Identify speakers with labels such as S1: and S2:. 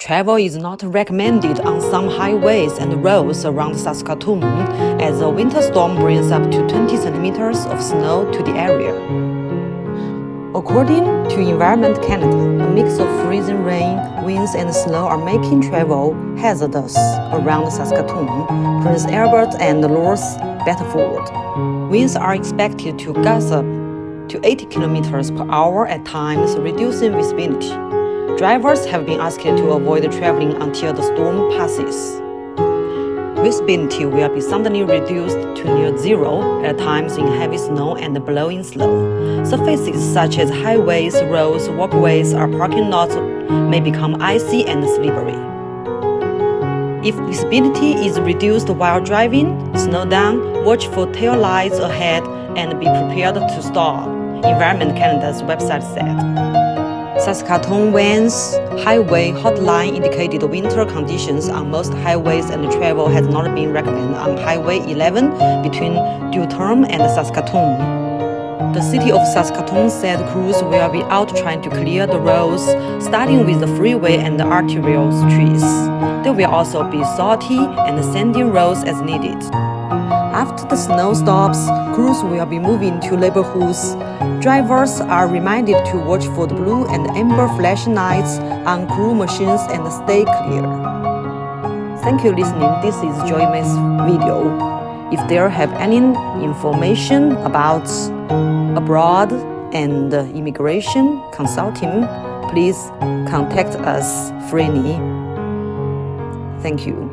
S1: Travel is not recommended on some highways and roads around Saskatoon, as a winter storm brings up to 20 centimeters of snow to the area. According to Environment Canada, a mix of freezing rain, winds and snow are making travel hazardous around Saskatoon, Prince Albert and North Bedford. Winds are expected to gust up to 80 kilometers per hour at times, reducing visibility. Drivers have been asked to avoid traveling until the storm passes. Visibility will be suddenly reduced to near zero at times in heavy snow and blowing slow. Surfaces such as highways, roads, walkways, or parking lots may become icy and slippery. If visibility is reduced while driving, slow down, watch for tail lights ahead, and be prepared to stop, Environment Canada's website said. Saskatoon Winds Highway Hotline indicated winter conditions on most highways and travel has not been recommended on Highway 11 between Duterm and Saskatoon. The city of Saskatoon said crews will be out trying to clear the roads, starting with the freeway and the arterial streets. There will also be salty and sandy roads as needed. After the snow stops, crews will be moving to neighborhoods. Drivers are reminded to watch for the blue and amber flashing lights on crew machines and stay clear. Thank you for listening. This is Joymay's video. If there have any information about abroad and immigration consulting, please contact us freely. Thank you.